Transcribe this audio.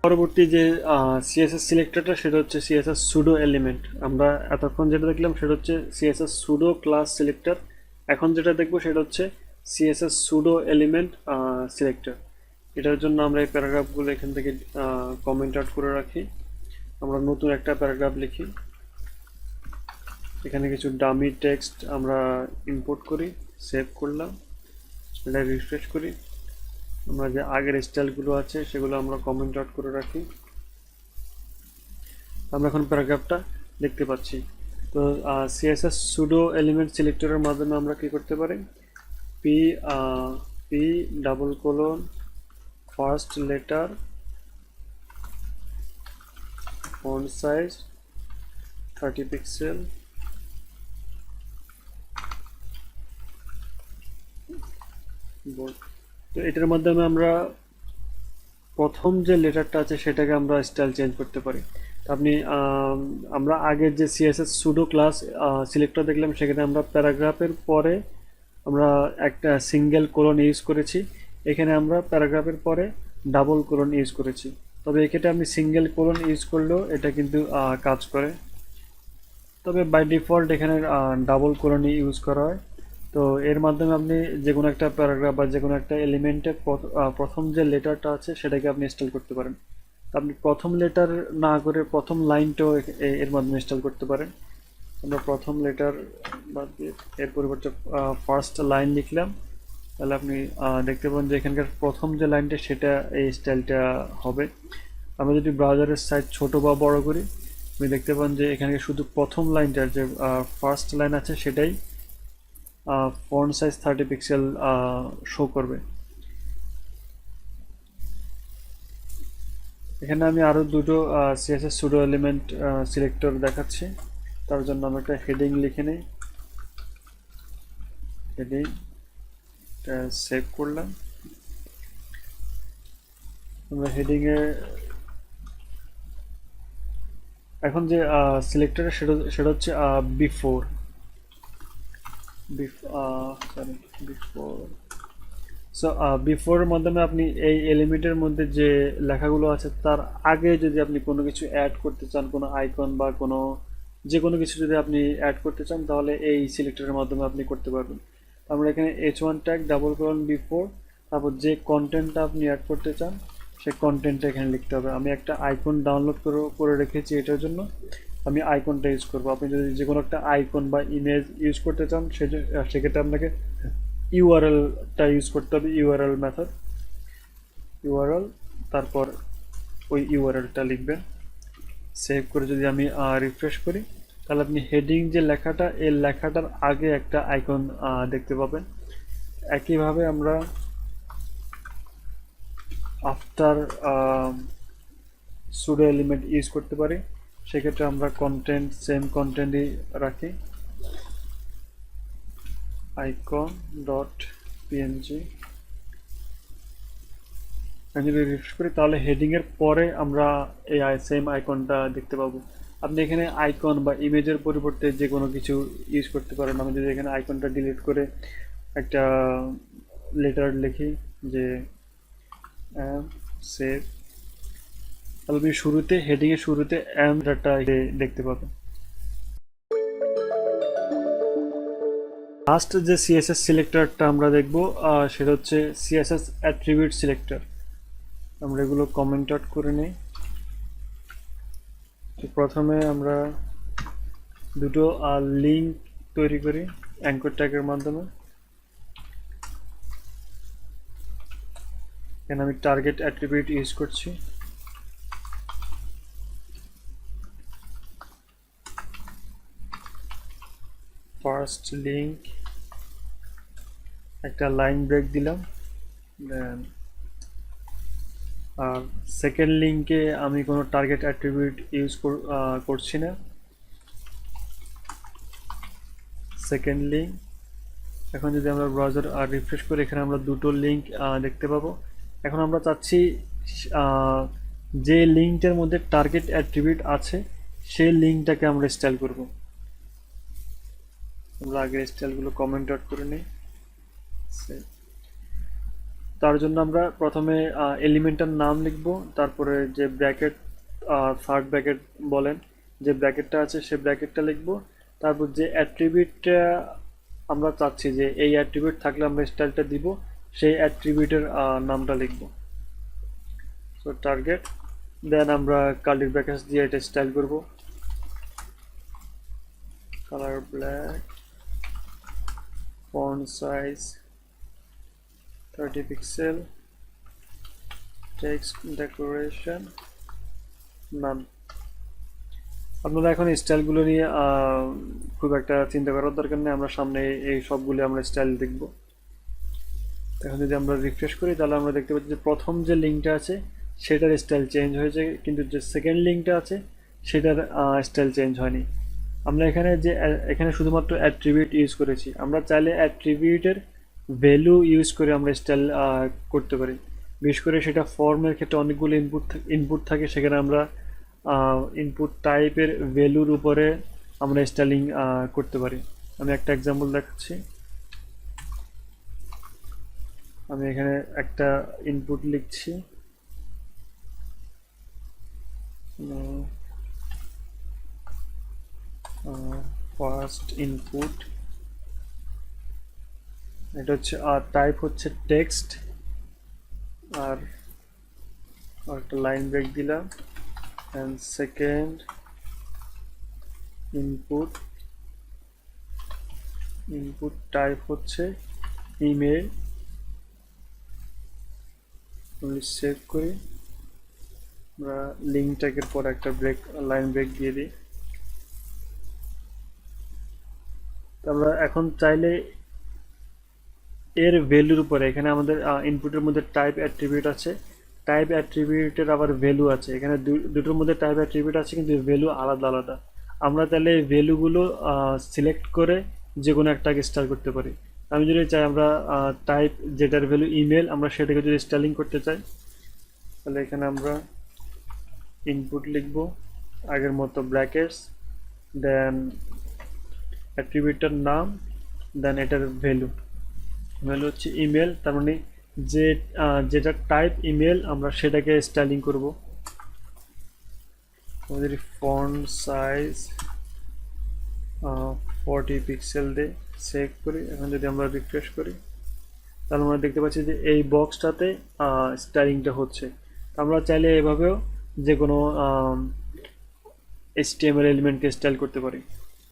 পরবর্তী যে সিএসএস সিলেক্টরটা সেটা হচ্ছে সিএসএস সুডো এলিমেন্ট। আমরা এতক্ষণ যেটা দেখলাম সেটা হচ্ছে সিএসএস সুডো ক্লাস সিলেক্টর। এখন যেটা দেখবো সেটা হচ্ছে সিএসএস সুডো এলিমেন্ট সিলেক্টর। এটার জন্য আমরা এই প্যারাগ্রাফগুলো এখান থেকে কমেন্ট আউট করে রাখি। আমরা নতুন একটা প্যারাগ্রাফ লিখি। এখানে কিছু ডামি টেক্সট আমরা ইম্পোর্ট করি, সেভ করলাম, এটা রিফ্রেশ করি। আমরা যে আগের স্টাইলগুলো আছে সেগুলো আমরা কমেন্ট আউট করে রাখি। আমরা এখন প্যারাগ্রাফটা দেখতে পাচ্ছি। তো সিএসএস সুডো এলিমেন্ট সিলেক্টরের মাধ্যমে আমরা কি করতে পারি, P P double colon first letter font size 30 pixel তো এটার মাধ্যমে আমরা প্রথম যে লেটারটা আছে সেটাকে আমরা স্টাইল চেঞ্জ করতে পারি। আপনি আমরা আগের যে সিএসএস সুডো ক্লাস সিলেক্টর দেখলাম সেখানে আমরা প্যারাগ্রাফের পরে আমরা একটা সিঙ্গেল কোলন ইউজ করেছি। এখানে আমরা প্যারাগ্রাফের পরে ডাবল কোলন ইউজ করেছি। তবে এক্ষেত্রে আপনি সিঙ্গেল কোলন ইউজ করলেও এটা কিন্তু কাজ করে। তবে বাই ডিফল্ট এখানে ডাবল কোলনই ইউজ করা হয়। তো এর মাধ্যমে আপনি যে কোনো একটা প্যারাগ্রাফ বা যে কোনো একটা এলিমেন্টের প্রথম যে লেটারটা আছে সেটাকে আপনি ইনস্টল করতে পারেন। আপনি প্রথম লেটার না করে প্রথম লাইনটাও এর মাধ্যমে ইনস্টল করতে পারেন। আমরা প্রথম লেটার বাদ দিয়ে এর পরিবর্তে ফার্স্ট লাইন লিখলাম, তাহলে আপনি দেখতে পাবেন যে এখানকার প্রথম যে লাইনটা সেটা এই স্টাইলটা হবে। আমরা যদি ব্রাউজারের সাইজ ছোট বা বড় করি, আপনি দেখতে পান যে এখানে শুধু প্রথম লাইনটার যে ফার্স্ট লাইন আছে সেটাই ফন্ট সাইজ 30 পিক্সেল শো করবে। এখানে আমি আরো দুটো সিএসএস সুডো এলিমেন্ট সিলেক্টর দেখাচ্ছি। তার জন্য আমরা একটা হেডিং লিখে নিই, হেডিং সেভ করলাম। আমরা হেডিং এ এখন যে সিলেক্টর সেটা হচ্ছে বিফোর বিফোর সো বিফোরের মাধ্যমে আপনি এই এলিমেন্টের মধ্যে যে লেখাগুলো আছে তার আগে যদি আপনি কোনো কিছু অ্যাড করতে চান, কোনো আইকন বা কোনো যে কোনো কিছু যদি আপনি অ্যাড করতে চান, তাহলে এই সিলেক্টরের মাধ্যমে আপনি করতে পারবেন। আমরা এখানে H1 tag double colon before, তারপর যে কন্টেন্টটা আপনি অ্যাড করতে চান সেই কন্টেন্টটা এখানে লিখতে হবে। আমি একটা আইকন ডাউনলোড করে রেখেছি এটার জন্য, আমি আইকনটা ইউজ করবো। আপনি যদি যে কোনো একটা আইকন বা ইমেজ ইউজ করতে চান সেক্ষেত্রে আপনাকে ইউআরএলটা ইউজ করতে হবে, ইউআরএল মেথড, ইউআরএল, তারপর ওই ইউআরএলটা লিখবেন। সেভ করে যদি আমি রিফ্রেশ করি, তাহলে আপনি হেডিং যে লেখাটা এই লেখাটার আগে একটা আইকন দেখতে পাবেন। একইভাবে আমরা আফটার সুডো এলিমেন্ট ইউজ করতে পারি। সেক্ষেত্রে আমরা কন্টেন্ট সেম কন্টেন্টই রাখি, icon ডট পিএনজি। যদি রিফ্রেশ করি তাহলে হেডিং এর পরে আমরা এই সেম আইকনটা দেখতে পাবো। আপনি এখানে আইকন বা ইমেজের পরিবর্তে যে কোনো কিছু ইউজ করতে পারেন। আমি যদি এখানে আইকনটা ডিলিট করে একটা লেটার লিখি যে সেভ, তাহলে আপনি শুরুতে হেডিং এর শুরুতে এম লেটারটা দেখতে পাবেন। লাস্ট যে সিএসএস সিলেক্টরটা আমরা দেখব সেটা হচ্ছে সিএসএস অ্যাট্রিবিউট সিলেক্টর। আমরা এগুলো কমেন্ট আউট করে নিই। প্রথমে আমরা দুটো লিঙ্ক তৈরি করি অ্যাঙ্কর ট্যাগের মাধ্যমে। এখানে আমি টার্গেট অ্যাট্রিবিউট ইউজ করছি। ফার্স্ট লিঙ্ক একটা লাইন ব্রেক দিলাম, দেন আর সেকেন্ড লিঙ্কে আমি কোনো টার্গেট অ্যাট্রিবিউট ইউজ করছি না। সেকেন্ড লিঙ্ক, এখন যদি আমরা ব্রাউজার রিফ্রেশ করি এখানে আমরা দুটো লিঙ্ক দেখতে পাবো। এখন আমরা চাচ্ছি যে লিঙ্কটার মধ্যে টার্গেট অ্যাট্রিবিউট আছে সেই লিঙ্কটাকে আমরা স্টাইল করব। আমরা আগের স্টাইলগুলো কমেন্ট আউট করে নিই। তার জন্য আমরা প্রথমে এলিমেন্টের নাম লিখব, তারপরে যে ব্র্যাকেট, থার্ড ব্র্যাকেট বলেন, যে ব্র্যাকেটটা আছে সে ব্র্যাকেটটা লিখব, তারপর যে অ্যাট্রিবিউটটা আমরা চাচ্ছি যে এই অ্যাট্রিবিউট থাকলে আমরা স্টাইলটা দিব, সেই অ্যাট্রিবিউটের নামটা লিখব। সো টার্গেট, দেন আমরা কার্লি ব্র্যাকেটস দিয়ে এটা স্টাইল করব, colour black, font size 30 pixel, text decoration নান। আপনারা এখন স্টাইলগুলো নিয়ে খুব একটা চিন্তা করার দরকার নেই, আমরা সামনে এই সবগুলো আমরা স্টাইল দেখব। এখন যদি আমরা রিফ্রেশ করি তাহলে আমরা দেখতে পাচ্ছি যে প্রথম যে লিঙ্কটা আছে সেটার স্টাইল চেঞ্জ হয়েছে, কিন্তু যে সেকেন্ড লিঙ্কটা আছে সেটার স্টাইল চেঞ্জ হয়নি। আমরা এখানে শুধুমাত্র অ্যাট্রিবিউট ইউজ করেছি, আমরা চাইলে অ্যাট্রিবিউটের ভ্যালু ইউজ করে আমরা স্টাইল করতে পারি। বিশেষ করে সেটা ফর্মের ক্ষেত্রে অনেকগুলো ইনপুট থাকে, সেখানে আমরা ইনপুট টাইপের ভ্যালুর উপরে আমরা স্টাইলিং করতে পারি। আমি একটা এক্সাম্পল দেখাচ্ছি। আমি এখানে একটা ইনপুট লিখছি, ফার্স্ট ইনপুট, এটা হচ্ছে টাইপ হচ্ছে টেক্সট, আর একটা লাইন ব্রেক দিলাম, and second input type হচ্ছে ইমেল। আমি সেভ করি, আমরা লিঙ্ক ট্যাগের পর একটা লাইন ব্রেক দিয়ে দিই। আমরা এখন চাইলে এর ভ্যালুর উপরে, এখানে আমাদের ইনপুটের মধ্যে টাইপ অ্যাট্রিবিউট আছে, টাইপ অ্যাট্রিবিউটের আবার ভ্যালু আছে, এখানে দুটোর মধ্যে টাইপ অ্যাট্রিবিউট আছে কিন্তু ভ্যালু আলাদা আলাদা। আমরা তাহলে ভ্যালুগুলো সিলেক্ট করে যে কোনো একটাকে স্টাইল করতে পারি। আমি যদি চাই আমরা টাইপ যেটার ভ্যালু ইমেল, আমরা সেটাকে যদি স্টাইলিং করতে চাই তাহলে এখানে আমরা ইনপুট লিখব, আগের মতো ব্র্যাকেটস, দেন অ্যাট্রিবিউটের নাম, দেন এটার ভ্যালু হচ্ছে ইমেল, তার মানে যেটা টাইপ ইমেল আমরা সেটাকে স্টাইলিং করব। আমাদের ফন্ট সাইজ 40 পিক্সেল দিয়ে সেভ করি। এখন যদি আমরা রিফ্রেশ করি তাহলে আমরা দেখতে পাচ্ছি যে এই বক্সটাতে স্টাইলিংটা হচ্ছে। আমরা চাইলে এভাবেও যে কোনো HTML এলিমেন্টকে স্টাইল করতে পারি।